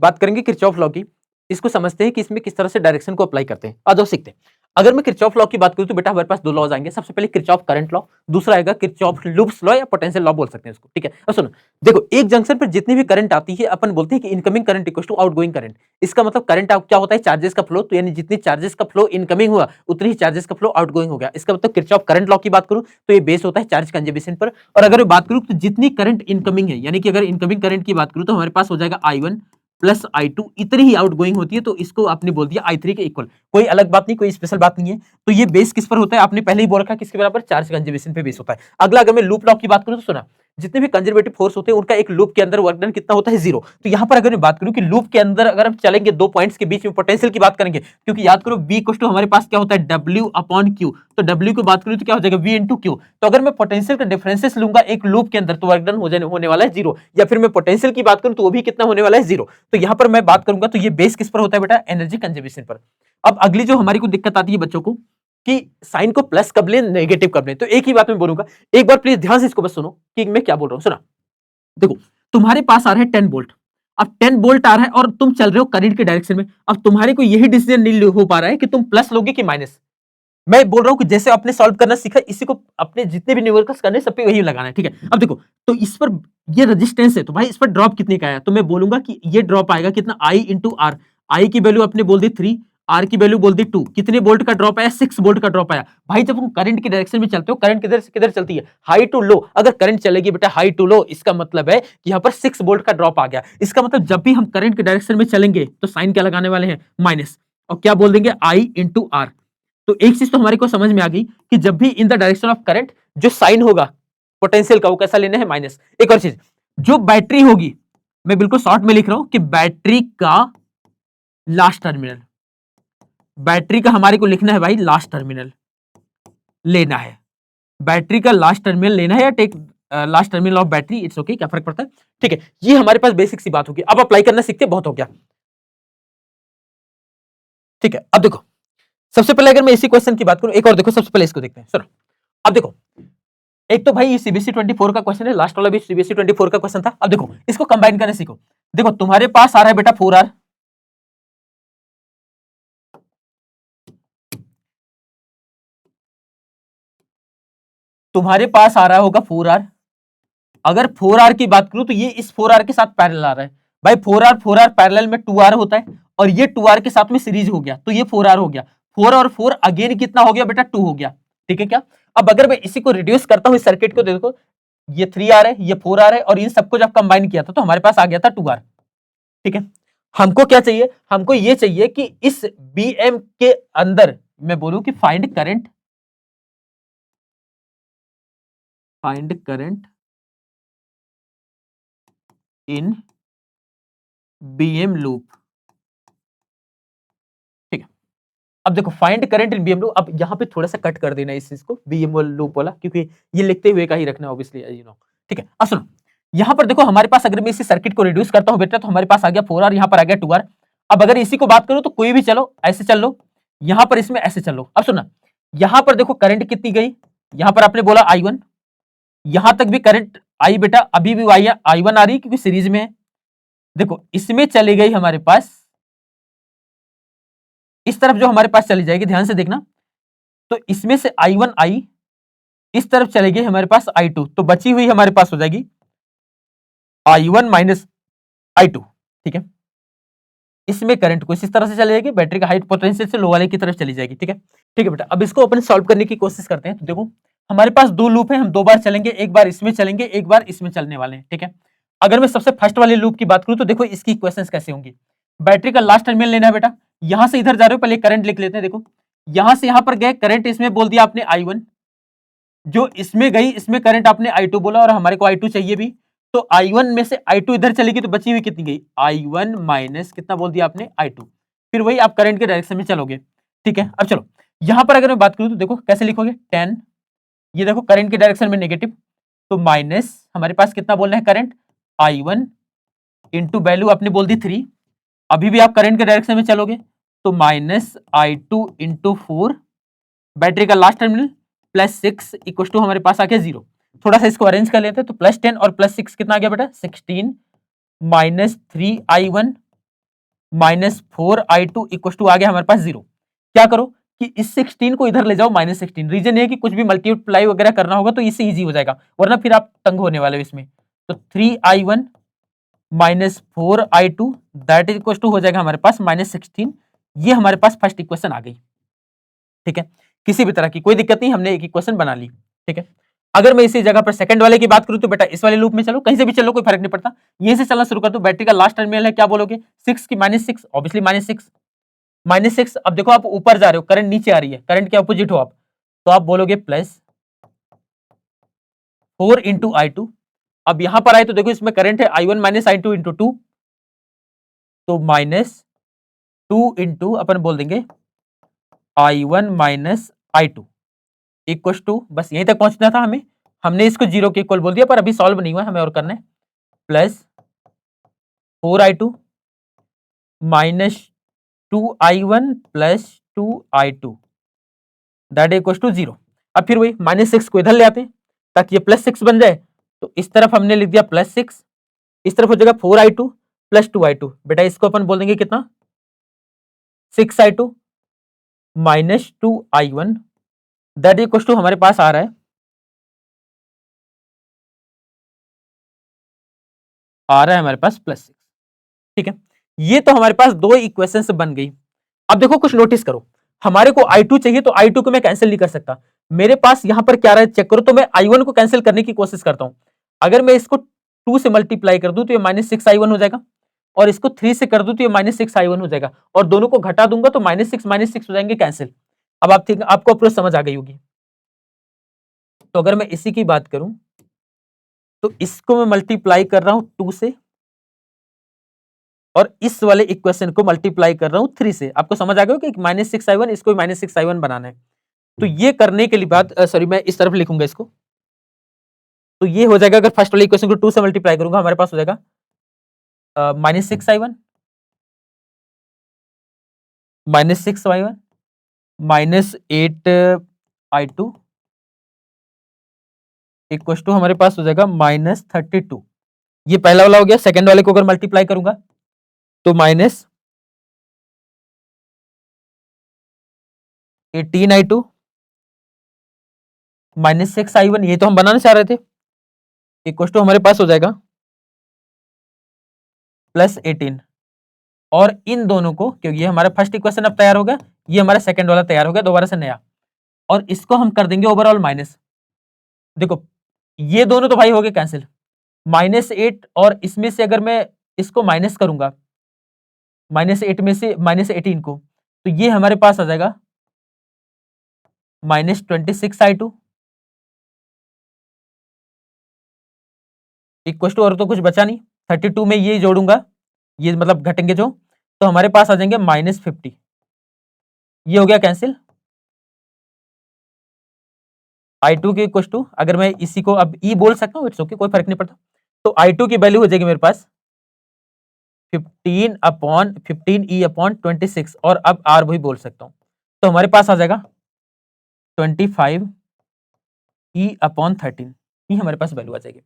बात करेंगे Kirchhoff law की। इसको समझते हैं कि इसमें किस तरह से डायरेक्शन को अप्लाई करते हैं। आ जाओ सीखते हैं। अगर मैं किरचॉफ लॉ की बात करूं तो बेटा हमारे पास दो लॉज आएंगे। सबसे पहले किरचॉफ करंट लॉ, दूसरा आएगा किरचॉफ लूप्स लॉ या पोटेंशियल लॉ बोल सकते हैं इसको, ठीक है। अब सुनो, देखो एक जंक्शन पर जितनी भी करंट आती है अपन बोलते हैं कि incoming current equal to outgoing current. इसका मतलब करंट क्या होता है, चार्जेस का फ्लो। तो यानी जितनी चार्जेस का फ्लो इनकमिंग हुआ उतनी ही चार्जेस का फ्लो आउटगोइंग हो गया। इसका मतलब किरचॉफ करंट लॉ की बात करूं तो ये बेस होता है चार्ज कंजर्वेशन पर। और अगर मैं बात करूं तो जितनी करंट इनकमिंग है, यानी कि अगर इनकमिंग करंट की बात करूं तो हमारे पास हो जाएगा I1 प्लस I2, इतनी ही आउट गोइंग होती है। तो इसको आपने बोल दिया I3 के इक्वल। कोई अलग बात नहीं, कोई स्पेशल बात नहीं है। तो ये बेस किस पर होता है, आपने पहले ही बोल रखा है किसके बराबर, चार्ज कंजर्वेशन पे बेस होता है। अगला अगर मैं लूप लॉ की बात करूं तो सुना, जितने भी कंजर्वेटिव फोर्स होते हैं उनका एक लूप के अंदर वर्क डन कितना होता है, जीरो। तो यहां पर अगर मैं बात करूं कि लूप के अंदर अगर हम चलेंगे दो पॉइंट्स के बीच में पोटेंशियल की बात करेंगे, क्योंकि याद करो V इक्वल टू हमारे पास क्या होता है, W अपॉन Q। तो W की बात करूं तो क्या हो जाएगा, V इंटू Q। तो अगर मैं पोटेंशियल का डिफरेंसेस लूंगा एक लूप के अंदर तो वर्क डन होने वाला है जीरो। या फिर मैं पोटेंशियल की बात करूं तो वो भी कितना होने वाला है, जीरो। तो यहां पर मैं बात करूंगा तो ये बेस किस पर होता है बेटा, एनर्जी कंजर्वेशन पर। अब अगली जो हमारी को दिक्कत आती है बच्चों को कि साइन को प्लस कब लें नेगेटिव कब लें, तो एक ही बात मैं बोलूंगा, एक बार प्लीज ध्यान से इसको बस सुनो कि मैं क्या बोल रहा हूं। सुना, देखो तुम्हारे पास आ रहा है 10 वोल्ट। अब 10 वोल्ट आ रहा है और तुम चल रहे हो करंट के डायरेक्शन में। अब तुम्हारे को यही डिसीजन नहीं हो पा रहा है कि तुम प्लस लोगे कि माइनस। मैं बोल रहा हूं कि जैसे आपने सॉल्व करना सीखा, इसी को अपने जितने भी न्यूमेरिकल्स करने सब पे वही लगाना है, ठीक है। अब देखो, तो इस पर ये रेजिस्टेंस है तो भाई इस पर ड्रॉप कितने का आया, तो मैं बोलूंगा कि ये ड्रॉप आएगा कितना, I इंटू आर। आई की वैल्यू आपने बोल दी 3, आर की वैल्यू बोल दी 2। कितने वोल्ट का ड्रॉप आया, 6 वोल्ट का ड्रॉप आया। भाई जब हम करंट की डायरेक्शन में चलते हो, करंट किधर से किधर चलती है, हाई टू लो। अगर करंट चलेगी बेटा हाई टू लो, इसका मतलब है कि यहाँ पर 6 वोल्ट का ड्रॉप आ गया। इसका मतलब जब भी हम करंट के डायरेक्शन में चलेंगे तो साइन क्या लगाने वाले हैं, माइनस। और क्या बोल देंगे, आई इंटू आर। तो एक चीज तो हमारे को समझ में आ गई कि जब भी in the direction of current जो साइन होगा पोटेंशियल का वो कैसा लेना है, माइनस। एक और चीज, जो बैटरी होगी, मैं बिल्कुल शॉर्ट में लिख रहा हूं कि बैटरी का लास्ट टर्मिनल, बैटरी का हमारे को लिखना है भाई लास्ट टर्मिनल लेना है। बैटरी का लास्ट टर्मिनल लेना है या take last terminal of battery, it's okay, क्या फर्क पड़ता है, ठीक है। ये हमारे पास बेसिक सी बात होगी। अब अप्लाई करना सीखते, बहुत हो गया, ठीक है। अब देखो, सबसे पहले अगर मैं इसी क्वेश्चन की बात करूं, एक और देखो, सबसे पहले इसको देखते हैं। सुनो, अब देखो, एक तो भाई ये सीबीएसई 24 का क्वेश्चन है, लास्ट वाला भी सीबीएसई 24 का क्वेश्चन था। अब देखो इसको कंबाइन करने सीखो। देखो तुम्हारे पास आ रहा है बेटा 4R, तुम्हारे पास आ रहा होगा 4R। अगर 4R की बात करूं तो ये इस 4R के साथ पैरेलल आ रहा है। भाई 4R पैरेलल में 2R होता है, और ये 2R के साथ में सीरीज हो गया, तो ये 4R हो गया। 4 और 4 अगेन कितना हो गया बेटा, 2 हो गया, ठीक है क्या। अब अगर मैं इसी को रिड्यूस करता हूं इस सर्किट को, देखो ये 3R है, ये 4R है, और इन सबको जब कंबाइन किया था तो हमारे पास आ गया था 2R, ठीक है। हमको क्या चाहिए, हमको ये चाहिए कि इस BM के अंदर मैं बोलूं कि find current, find current in BM loop, ठीक है। अब देखो find current in BM loop, अब यहां पे थोड़ा सा कट कर देना इस चीज को, BM लूप वाला, क्योंकि ये लिखते हुए का ही रखना ऑब्वियसली, यू नो, ठीक है। अब सुनो, यहां पर देखो हमारे पास अगर मैं इसी सर्किट को रिड्यूस करता हूं बेटा, तो हमारे पास आ गया 4R, यहां पर आ गया 2R। अब अगर इसी को बात करूं तो कोई भी चलो, ऐसे चल लो, यहां पर इसमें ऐसे चल लो। अब सुना, यहां पर देखो करंट कितनी गई, यहां पर आपने बोला I1, यहां तक भी करंट आई बेटा, अभी भी I1 आ रही क्योंकि सीरीज में है। देखो इसमें चली गई हमारे पास, इस तरफ जो हमारे पास चली जाएगी, ध्यान से देखना, तो इसमें से I1 आई, इस तरफ चलेगी हमारे पास I2, तो बची हुई हमारे पास हो जाएगी I1 माइनस I2, ठीक है। इसमें करंट को इस तरह से चली जाएगी, बैटरी का हाइट पोटेंशियल से लो वाले की तरफ चली जाएगी, ठीक है। ठीक है बेटा, अब इसको अपन सॉल्व करने की कोशिश करते हैं। तो देखो हमारे पास दो लूप है, हम दो बार चलेंगे, एक बार इसमें चलेंगे, एक बार इसमें चलने वाले हैं, ठीक है। अगर मैं सबसे फर्स्ट वाले लूप की बात करूं तो देखो इसकी इक्वेशंस कैसे होंगी। बैटरी का लास्ट टर्मिनल लेना है बेटा, यहां से इधर जा रहे हो, पहले करंट लिख लेते हैं। देखो यहां से यहां पर गए करंट, इसमें बोल दिया आपने I1, जो इसमें गई इसमें करंट आपने I2 बोला, और हमारे को I2 चाहिए भी, तो I1 में से I2 इधर चलेगी तो बची हुई कितनी गई, I1 माइनस कितना बोल दिया आपने, I2। फिर वही आप करंट के डायरेक्शन में चलोगे, ठीक है। अब चलो यहां पर अगर मैं बात करूं तो देखो कैसे लिखोगे, 10, ये देखो करंट के डायरेक्शन में नेगेटिव, तो माइनस हमारे पास कितना बोलना है करंट, I1 इंटू वैल्यू आपने बोल दी 3, अभी भी आप करंट के डायरेक्शन में चलोगे तो माइनस I2 इंटू 4, बैटरी का last terminal plus 6 equal to हमारे पास आ गया 0। थोड़ा सा इसको अरेंज कर लेते हैं, तो प्लस 10 और प्लस 6 कितना आ गया बेटा, 16 minus 3I1 -4i2 equal to आ गया हमारे पास 0। क्या करो कि इस 16 को इधर ले जाओ -16। रीजन ये है कि कुछ भी मल्टीप्लाई वगैरह करना होगा तो इससे इजी हो जाएगा, वरना फिर आप तंग होने वाले हो इसमें। तो 3i1 -4i2 that is equal to हो जाएगा हमारे पास -16। ये हमारे पास फर्स्ट इक्वेशन आ गई। ठीक है, किसी भी तरह की कोई दिक्कत नहीं, हमने एक इक्वेशन बना ली। ठीक है, अगर मैं इसी जगह पर सेकंड वाले की बात करूं तो बेटा इस वाले लूप में चलो, कहीं से भी चलो कोई फर्क नहीं पड़ता। यहीं से चलना शुरू कर दो। बैटरी का लास्ट टर्मिनल है, क्या बोलोगे 6 की -6, ऑब्वियसली -6। अब देखो आप ऊपर जा रहे हो, करंट नीचे आ रही है, करंट के अपोजिट हो आप, तो आप बोलोगे +4 इंटू i2। अब यहां पर आए तो देखो इसमें करंट है i1 -i2 इंटू 2, तो -2 इंटू अपन बोल देंगे i1 -i2 इक्वल टू, बस यहीं तक पहुंचना था हमें, हमने इसको 0 के इक्वल बोल दिया, पर अभी सॉल्व नहीं हुआ, हमें और करना है। +4i2 -2i1 +2i2 that equal to 0। अब फिर वही -6 को इधर ले आते हैं ताकि ये +6 बन जाए, तो इस तरफ हमने लिख दिया +6, इस तरफ हो जाएगा 4i2 +2i2। बेटा इसको अपन बोल देंगे कितना 6i2 -2i1 that equal to हमारे पास आ रहा है हमारे पास +6। ठीक है, ये तो हमारे पास दो इक्वेशंस बन गई। अब देखो कुछ नोटिस करो, हमारे को i2 चाहिए तो i2 को मैं कैंसिल नहीं कर सकता। मेरे पास यहां पर क्या रहा है चेक करो, तो मैं i1 को कैंसिल करने की कोशिश करता हूं। अगर मैं इसको 2 से मल्टीप्लाई कर दूं तो ये -6i1 हो जाएगा, और इसको 3 से कर दूं तो ये -6i1 हो जाएगा, और दोनों को घटा दूंगा तो -6 हो जाएंगे कैंसिल। अब आप ठीक, आपको अप्रोच समझ आ गई होगी। तो अगर मैं इसी की बात करूं तो इसको मैं मल्टीप्लाई कर रहा हूं 2 से, और इस वाले इक्वेशन को मल्टीप्लाई कर रहा हूं 3 से। आपको समझ आ गया कि -6i1, इसको भी -6i1 बनाना है। तो ये करने के लिए बात, सॉरी मैं इस तरफ लिखूंगा इसको, तो ये हो जाएगा, अगर फर्स्ट वाले इक्वेशन को 2 से मल्टीप्लाई करूंगा हमारे पास हो जाएगा -6i1 -8i2 इक्वल टू हमारे पास हो जाएगा -32। ये पहला वाला हो गया। सेकंड वाले को अगर मल्टीप्लाई करूंगा तो -18i2 -6i1, ये तो हम बनाना चाह रहे थे, इक्वल टू हमारे पास हो जाएगा +18। और इन दोनों को, क्योंकि ये हमारा फर्स्ट इक्वेशन अब तैयार हो गया, ये हमारा सेकंड वाला तैयार हो गया दोबारा से नया, और इसको हम कर देंगे ओवरऑल माइनस। देखो ये दोनों तो भाई हो गए कैंसिल, -8, और इसमें से अगर मैं इसको माइनस करूंगा -8 में से -18 को, तो ये हमारे पास आ जाएगा -26i2 इक्वल टू, और तो कुछ बचा नहीं, 32 में ये जोड़ूंगा, ये मतलब घटेंगे जो, तो हमारे पास आ जाएंगे -50। ये हो गया कैंसिल। i2 के इक्वल टू, अगर मैं इसी को अब e बोल सकता हूँ, इट्स ओके, कोई फर्क नहीं पड़ता। तो i2 की वैल्यू हो जाएगी मेरे पास 15/15e/26, और अब r वही बोल सकता हूँ, तो हमारे पास आ जाएगा 25e/13, ये हमारे पास वैल्यू आ जाएगी।